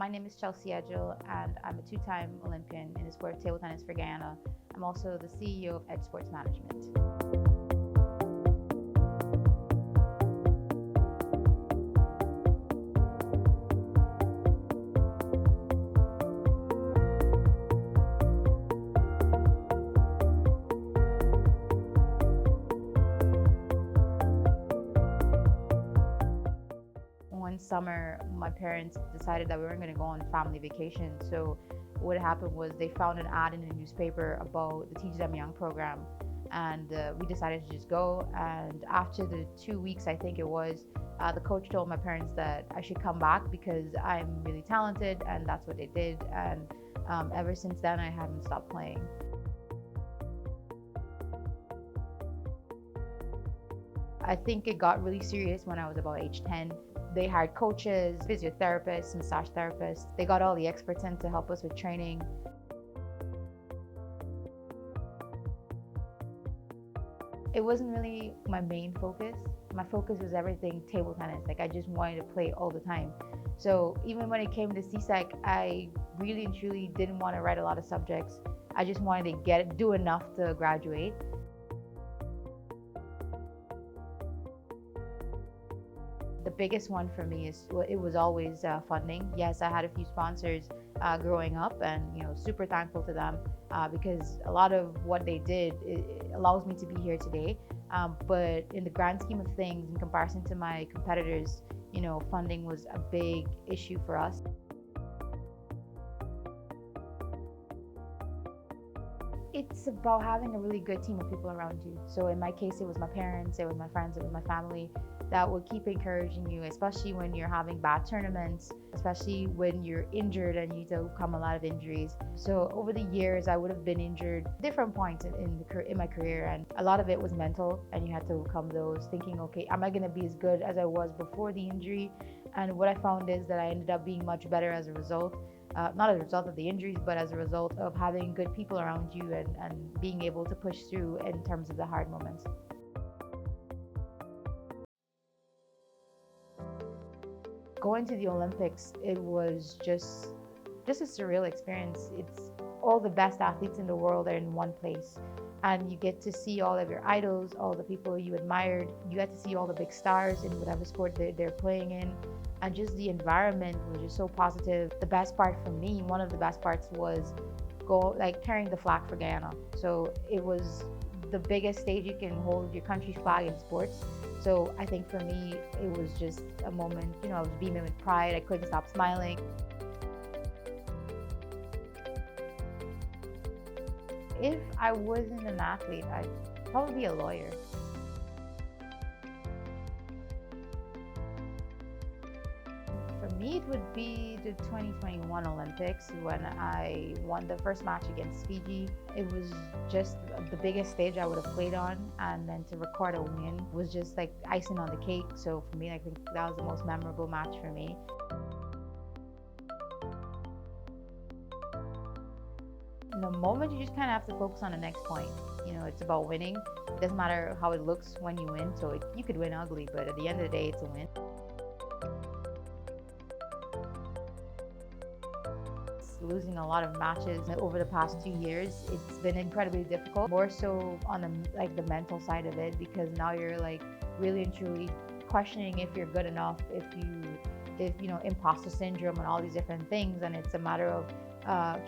My name is Chelsea Edghill, and I'm a two-time Olympian in the sport of table tennis for Guyana. I'm also the CEO of Edge Sports Management. One summer, my parents decided that we weren't going to go on family vacation. So what happened was they found an ad in the newspaper about the Teach Them Young program. And we decided to just go. And after the 2 weeks, I think it was, the coach told my parents that I should come back because I'm really talented, and that's what they did. And ever since then, I haven't stopped playing. I think it got really serious when I was about age 10. They hired coaches, physiotherapists, massage therapists. They got all the experts in to help us with training. It wasn't really my main focus. My focus was everything table tennis. Like, I just wanted to play all the time. So even when it came to CSEC, I really and truly didn't want to write a lot of subjects. I just wanted to do enough to graduate. The biggest one for me is it was always funding. Yes, I had a few sponsors growing up, and super thankful to them because a lot of what they did it allows me to be here today. But in the grand scheme of things, in comparison to my competitors, funding was a big issue for us. It's about having a really good team of people around you. So in my case, it was my parents, it was my friends, it was my family that would keep encouraging you, especially when you're having bad tournaments, especially when you're injured and you need to overcome a lot of injuries. So over the years, I would have been injured different points in my career, and a lot of it was mental, and you had to overcome those, thinking, okay, am I going to be as good as I was before the injury? And what I found is that I ended up being much better as a result. Not as a result of the injuries, but as a result of having good people around you and being able to push through in terms of the hard moments. Going to the Olympics, it was just a surreal experience. It's all the best athletes in the world are in one place, and you get to see all of your idols, all the people you admired. You get to see all the big stars in whatever sport they're playing in, and just the environment was just so positive. The best part for me, one of the best parts, was carrying the flag for Guyana. So it was the biggest stage you can hold your country's flag in sports. So I think for me, it was just a moment, I was beaming with pride. I couldn't stop smiling. If I wasn't an athlete, I'd probably be a lawyer. For me, it would be the 2021 Olympics when I won the first match against Fiji. It was just the biggest stage I would have played on, and then to record a win was just like icing on the cake. So for me, I think that was the most memorable match for me. In the moment, you just kind of have to focus on the next point. It's about winning. It doesn't matter how it looks when you win. So you could win ugly, but at the end of the day, it's a win. Losing a lot of matches over the past 2 years, it's been incredibly difficult, more so on the mental side of it, because now you're really and truly questioning if you're good enough, if imposter syndrome and all these different things. And it's a matter of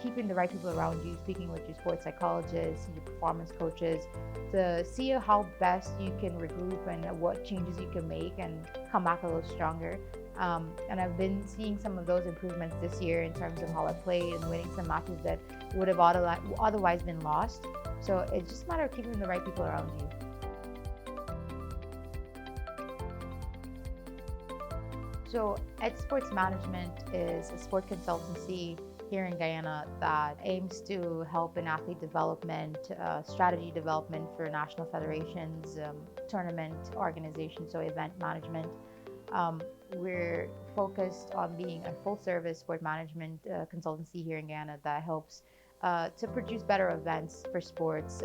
keeping the right people around you, speaking with your sports psychologists, your performance coaches, to see how best you can regroup and what changes you can make and come back a little stronger. And I've been seeing some of those improvements this year in terms of how I played and winning some matches that would have otherwise been lost. So it's just a matter of keeping the right people around you. So Edge Sports Management is a sport consultancy here in Guyana that aims to help in athlete development, strategy development for national federations, tournament organizations, so event management. We're focused on being a full-service sport management consultancy here in Guyana that helps to produce better events for sports,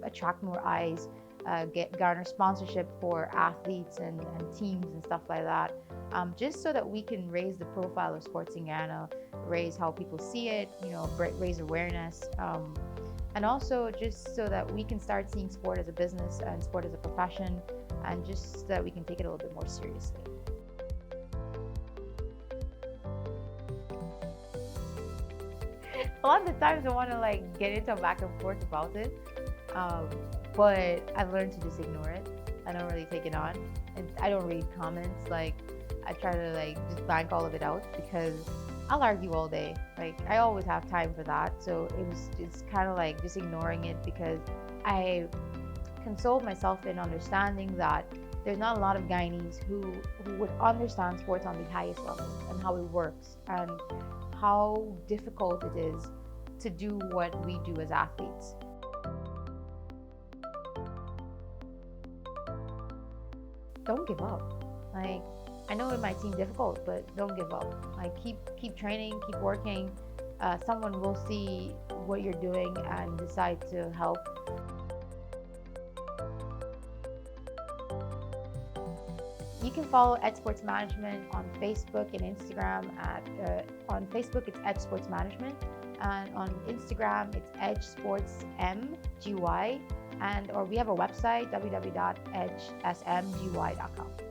attract more eyes, garner sponsorship for athletes and teams and stuff like that, just so that we can raise the profile of sports in Guyana, raise how people see it, raise awareness, and also just so that we can start seeing sport as a business and sport as a profession, and just so that we can take it a little bit more seriously. A lot of the times I want to like get into a back and forth about it, um, but I've learned to just ignore it. I don't really take it on, and I don't read comments. Like I try to like just blank all of it out because I'll argue all day. Like I always have time for that. So it's kind of like just ignoring it because I console myself in understanding that there's not a lot of Guyanese who would understand sports on the highest level and how it works and how difficult it is to do what we do as athletes. Don't give up. Like I know it might seem difficult, but don't give up. Like keep training, keep working. Someone will see what you're doing and decide to help. You can follow Edge Sports Management on Facebook and Instagram on Facebook it's Edge Sports Management, and on Instagram it's Edge Sports MGY, or we have a website www.edgesmgy.com.